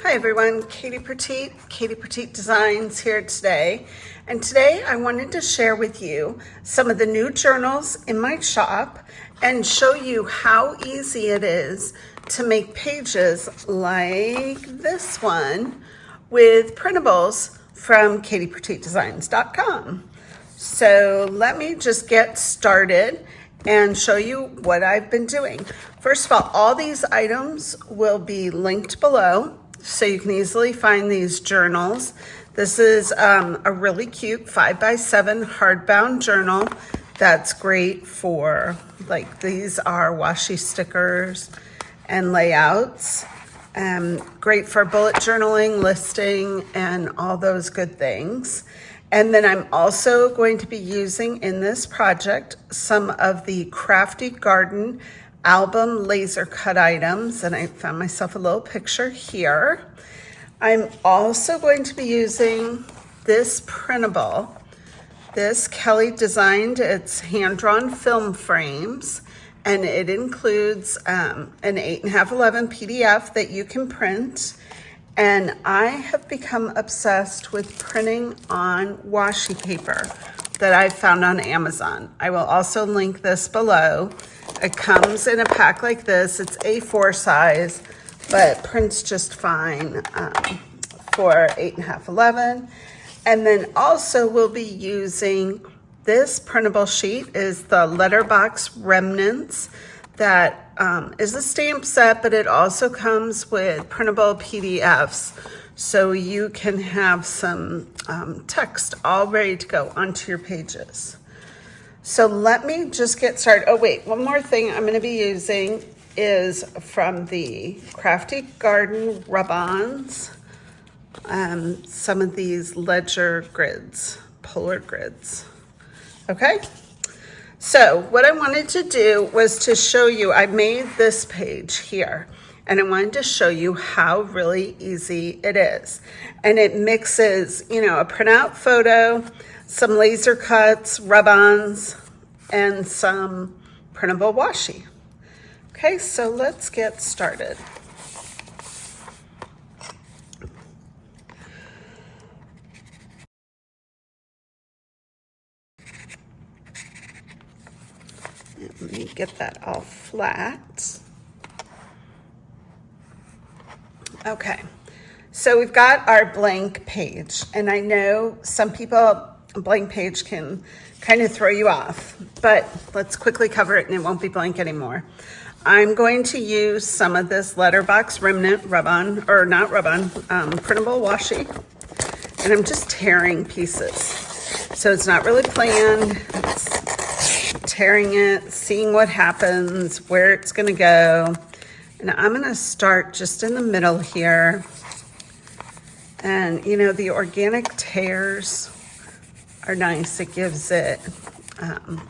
Hi everyone, Katie Petite Designs here today. And today I wanted to share with you some of the new journals in my shop and show you how easy it is to make pages like this one with printables from katiepetitedesigns.com. So let me just get started and show you what I've been doing. First of all these items will be linked below, so you can easily find these journals. This is a really cute 5x7 hardbound journal that's great for, like, these are washi stickers and layouts. Great for bullet journaling, listing, and all those good things. And then I'm also going to be using in this project some of the Krafty Garden album laser cut items, and I found myself a little picture here. I'm also going to be using this printable. This Kelly designed, it's hand-drawn film frames, and it includes an 8.5/11 PDF that you can print. And I have become obsessed with printing on washi paper that I found on Amazon. I will also link this below. It comes in a pack like this. It's A4 size, but prints just fine for 8.5/11. And then also we'll be using this printable sheet is the letterbox Remnants. That is a stamp set, but it also comes with printable PDFs, so you can have some text all ready to go onto your pages. So let me just get started. Oh wait, one more thing I'm going to be using is from the Krafty Garden Rubons, some of these ledger grids, polar grids. Okay. So what I wanted to do was to show you, I made this page here, and I wanted to show you how really easy it is. And it mixes, you know, a printout photo, some laser cuts, rub-ons, and some printable washi. Okay, so let's get started. Let me get that all flat. Okay, so we've got our blank page, and I know some people, a blank page can kind of throw you off, but let's quickly cover it and it won't be blank anymore. I'm going to use some of this letterbox remnant Rubon, or not Rubon, printable washi, and I'm just tearing pieces. So it's not really planned. It's tearing it, seeing what happens, where it's gonna go. And I'm gonna start just in the middle here. And you know, the organic tears are nice. It gives it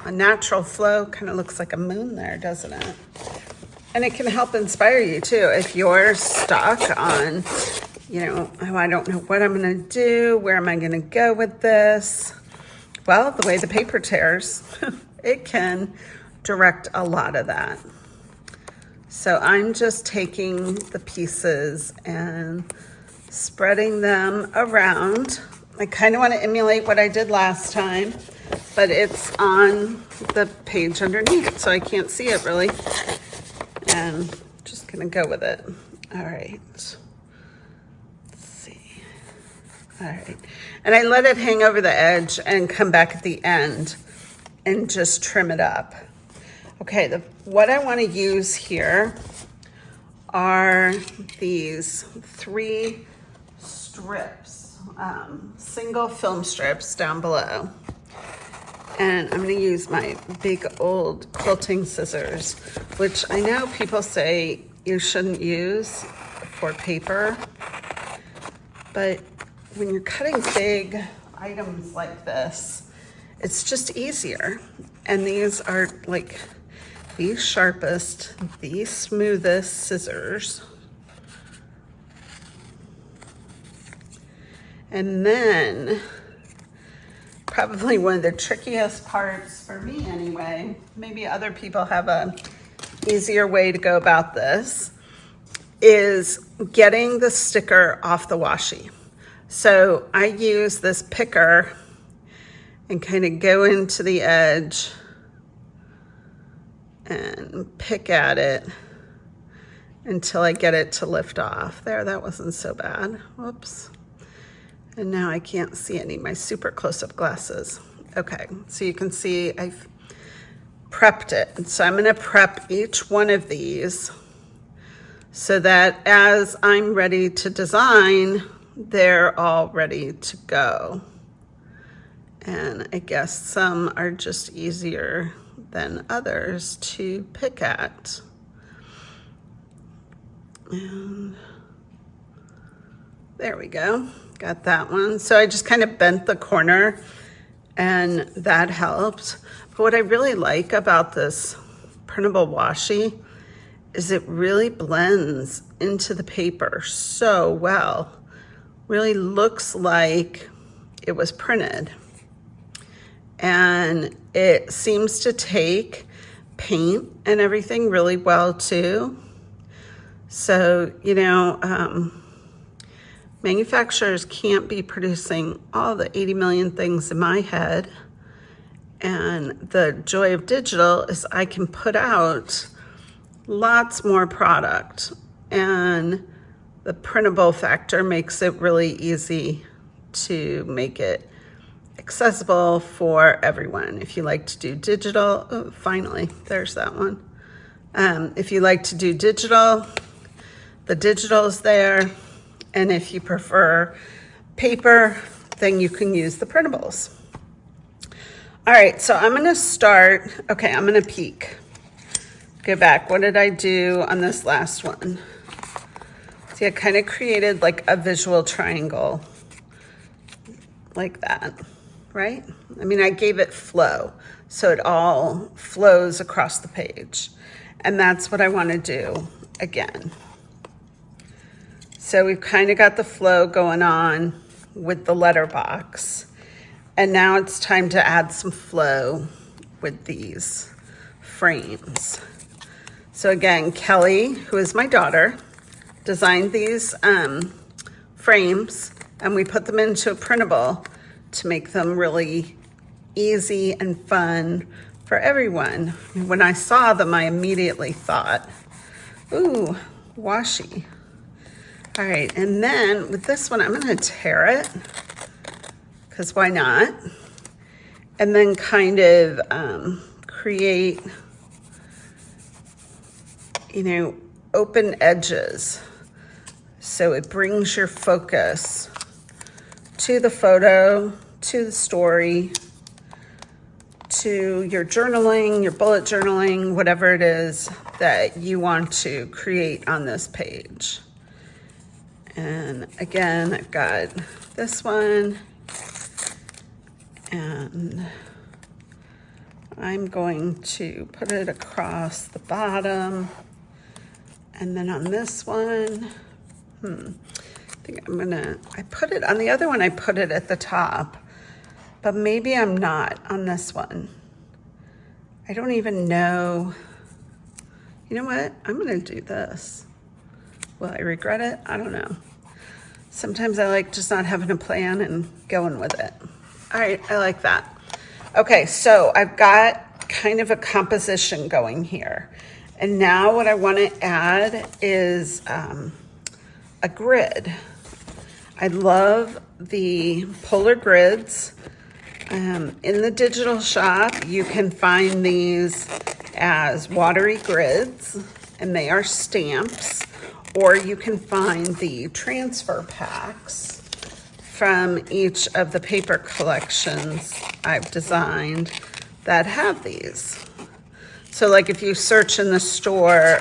a natural flow. Kind of looks like a moon there, doesn't it? And it can help inspire you too. If you're stuck on, you know, oh, I don't know what I'm gonna do, where am I gonna go with this? Well, the way the paper tears, it can direct a lot of that. So I'm just taking the pieces and spreading them around. I kind of want to emulate what I did last time, but it's on the page underneath, so I can't see it really. And just gonna go with it. All right. Let's see. All right. And I let it hang over the edge and come back at the end and just trim it up. Okay, what I want to use here are these 3 strips, single film strips down below. And I'm going to use my big old quilting scissors, which I know people say you shouldn't use for paper, but when you're cutting big items like this, it's just easier. And these are like the sharpest, the smoothest scissors. And then probably one of the trickiest parts for me anyway, maybe other people have a easier way to go about this, is getting the sticker off the washi. So I use this picker and kind of go into the edge and pick at it until I get it to lift off. There, that wasn't so bad. Whoops. And now I can't see any, my super close-up glasses. Okay, so you can see I've prepped it. So I'm gonna prep each one of these so that as I'm ready to design, they're all ready to go. And I guess some are just easier than others to pick at. And there we go, got that one. So I just kind of bent the corner and that helped. But what I really like about this printable washi is it really blends into the paper so well. Really looks like it was printed. And it seems to take paint and everything really well too. So, you know, manufacturers can't be producing all the 80 million things in my head. And the joy of digital is I can put out lots more product, and the printable factor makes it really easy to make it accessible for everyone. If you like to do digital, oh, finally, there's that one. If you like to do digital, the digital's there. And if you prefer paper, then you can use the printables. All right, so I'm gonna start, okay, I'm gonna peek. Go back, what did I do on this last one? See, I kind of created like a visual triangle like that, right? I mean, I gave it flow, so it all flows across the page. And that's what I want to do again. So we've kind of got the flow going on with the letterbox. And now it's time to add some flow with these frames. So again, Kelly, who is my daughter, designed these frames, and we put them into a printable to make them really easy and fun for everyone. When I saw them, I immediately thought, ooh, washi. All right, and then with this one, I'm gonna tear it, because why not? And then kind of create, you know, open edges. So it brings your focus to the photo, to the story, to your journaling, your bullet journaling, whatever it is that you want to create on this page. And again, I've got this one, and I'm going to put it across the bottom. And then on this one, I think I put it on the other one, I put it at the top, but maybe I'm not on this one. I don't even know. You know what? I'm gonna do this. Will I regret it? I don't know. Sometimes I like just not having a plan and going with it. All right, I like that. Okay, so I've got kind of a composition going here. And now what I want to add is a grid. I love the polar grids. In the digital shop, you can find these as watery grids, and they are stamps, or you can find the transfer packs from each of the paper collections I've designed that have these. So like if you search in the store,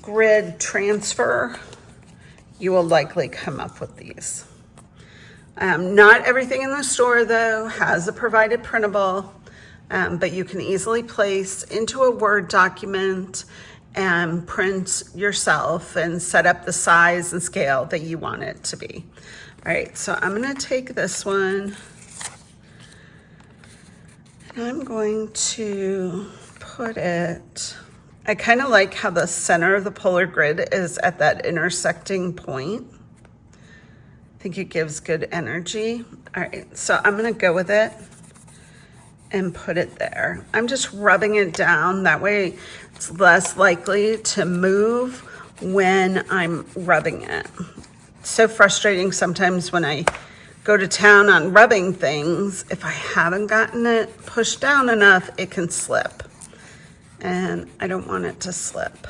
grid transfer, you will likely come up with these. Not everything in the store though has a provided printable, but you can easily place into a Word document and print yourself and set up the size and scale that you want it to be. All right, so I'm gonna take this one and I'm going to put it I kind of like how the center of the polar grid is at that intersecting point. I think it gives good energy. All right, so I'm gonna go with it and put it there. I'm just rubbing it down. That way it's less likely to move when I'm rubbing it. It's so frustrating sometimes when I go to town on rubbing things. If I haven't gotten it pushed down enough, it can slip. And I don't want it to slip,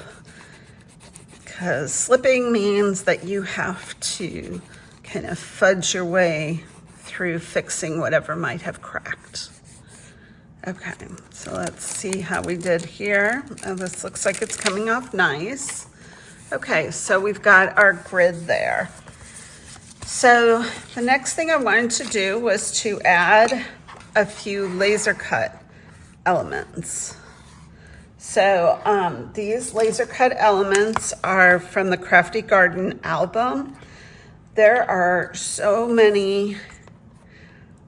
because slipping means that you have to kind of fudge your way through fixing whatever might have cracked. Okay, so let's see how we did here. Oh, this looks like it's coming off nice. Okay, so we've got our grid there. So the next thing I wanted to do was to add a few laser cut elements. So these laser cut elements are from the Krafty Garden album. There are so many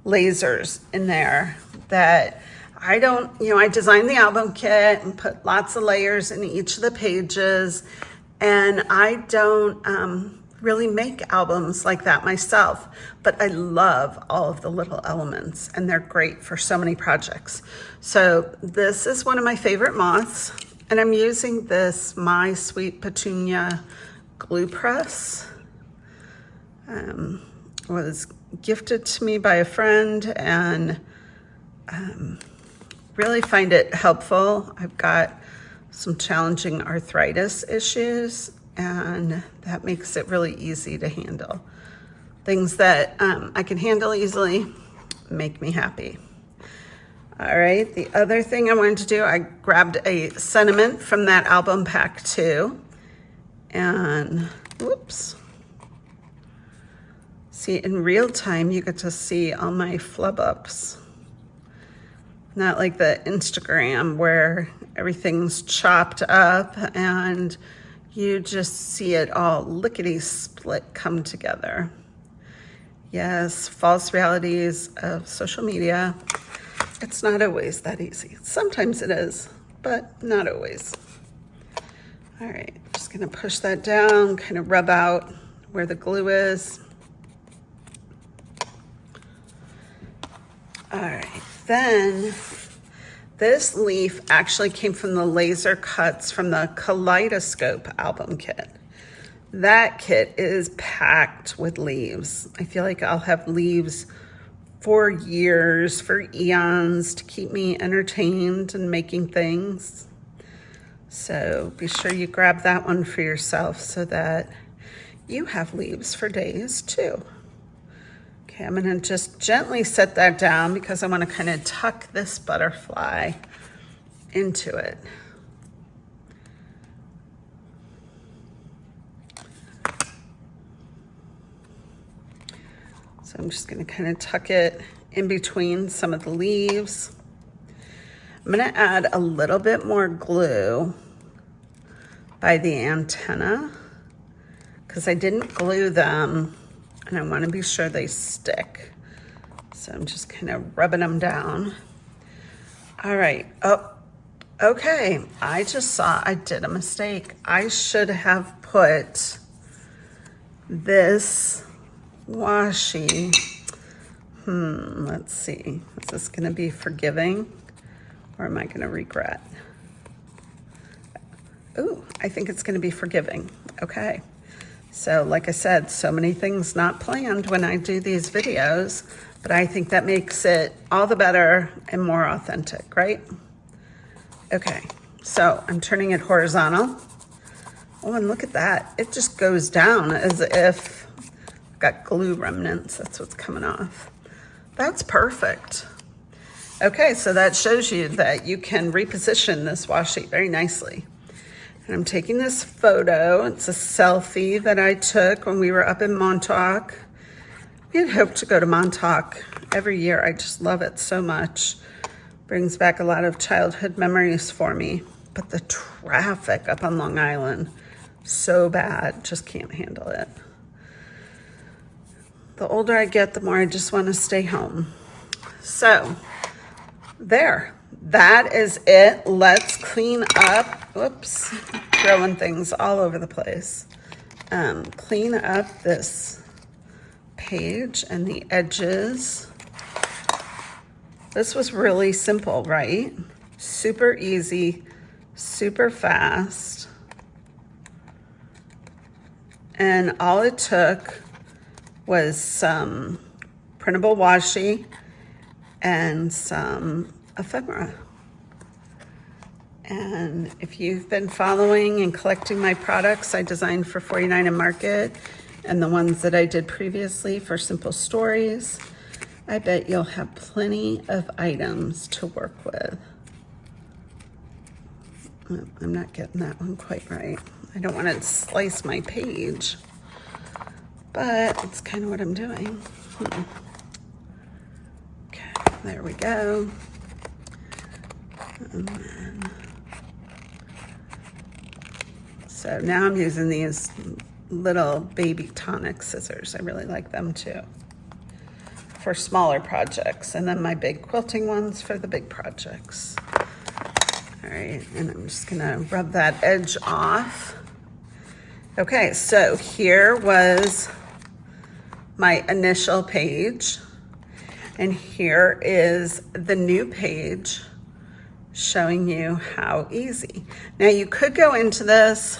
lasers in there that I don't, I designed the album kit and put lots of layers in each of the pages, and I don't really make albums like that myself, but I love all of the little elements, and they're great for so many projects. So this is one of my favorite moths, and I'm using this My Sweet Petunia glue press. Was gifted to me by a friend, and really find it helpful. I've got some challenging arthritis issues, and that makes it really easy to handle. Things that I can handle easily make me happy. All right, the other thing I wanted to do, I grabbed a sentiment from that album pack too, and whoops. See, in real time, you get to see all my flub ups. Not like the Instagram where everything's chopped up and you just see it all lickety-split come together. Yes, false realities of social media. It's not always that easy. Sometimes it is, but not always. All right, just gonna push that down, kind of rub out where the glue is. All right, then this leaf actually came from the laser cuts from the Kaleidoscope album kit. That kit is packed with leaves. I feel like I'll have leaves for years, for eons, to keep me entertained and making things. So be sure you grab that one for yourself so that you have leaves for days too. Okay, I'm gonna just gently set that down because I wanna kind of tuck this butterfly into it. So I'm just gonna kind of tuck it in between some of the leaves. I'm gonna add a little bit more glue by the antenna because I didn't glue them, and I want to be sure they stick. So I'm just kind of rubbing them down. All right. Oh, okay. I just saw I did a mistake. I should have put this washi. Let's see. Is this going to be forgiving, or am I going to regret? Ooh, I think it's going to be forgiving. Okay. So like I said, so many things not planned when I do these videos, but I think that makes it all the better and more authentic, right? Okay, so I'm turning it horizontal. Oh, and look at that. It just goes down as if I've got glue remnants. That's what's coming off. That's perfect. Okay, so that shows you that you can reposition this washi very nicely. And I'm taking this photo. It's a selfie that I took when we were up in Montauk. We had hoped to go to Montauk every year. I just love it so much. Brings back a lot of childhood memories for me. But the traffic up on Long Island, so bad, just can't handle it. The older I get, the more I just want to stay home. So, there. That is it. Let's clean up whoops, throwing things all over the place. Clean up this page and the edges. This was really simple, right? Super easy, super fast. And all it took was some printable washi and some ephemera. And if you've been following and collecting my products I designed for 49 and Market and the ones that I did previously for Simple Stories, I bet you'll have plenty of items to work with. I'm not getting that one quite right. I don't want to slice my page, but it's kind of what I'm doing. Okay, there we go. And then, so now I'm using these little baby tonic scissors. I really like them too for smaller projects, and then my big quilting ones for the big projects. All right, and I'm just gonna rub that edge off. Okay, so here was my initial page, and here is the new page showing you how easy. Now you could go into this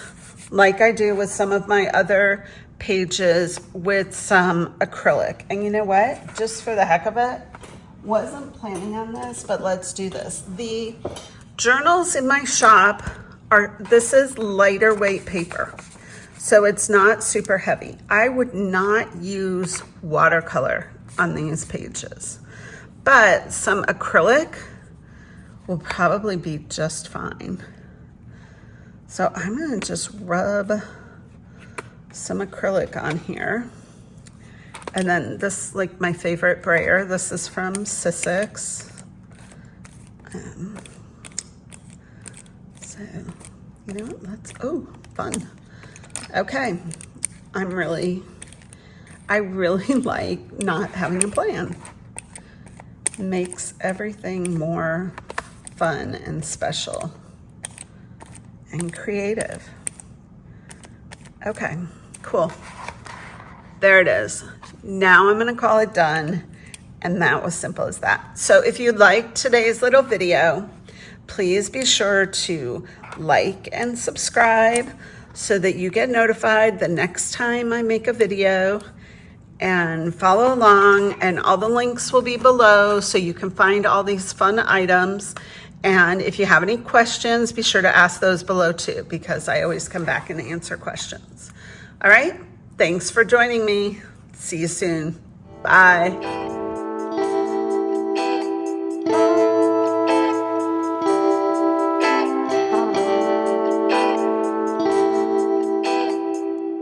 like I do with some of my other pages with some acrylic. And you know what? Just for the heck of it, wasn't planning on this, but let's do this. The journals in my shop this is lighter weight paper, so it's not super heavy. I would not use watercolor on these pages, but some acrylic will probably be just fine. So I'm gonna just rub some acrylic on here. And then this, like my favorite brayer, this is from Sissix. So, you know what, oh, fun. Okay, I really like not having a plan. Makes everything more fun and special and creative. Okay, cool. There it is. Now I'm gonna call it done, and that was simple as that. So if you liked today's little video, please be sure to like and subscribe so that you get notified the next time I make a video, and follow along, and all the links will be below so you can find all these fun items. And if you have any questions, be sure to ask those below too, because I always come back and answer questions. All right, thanks for joining me. See you soon. Bye.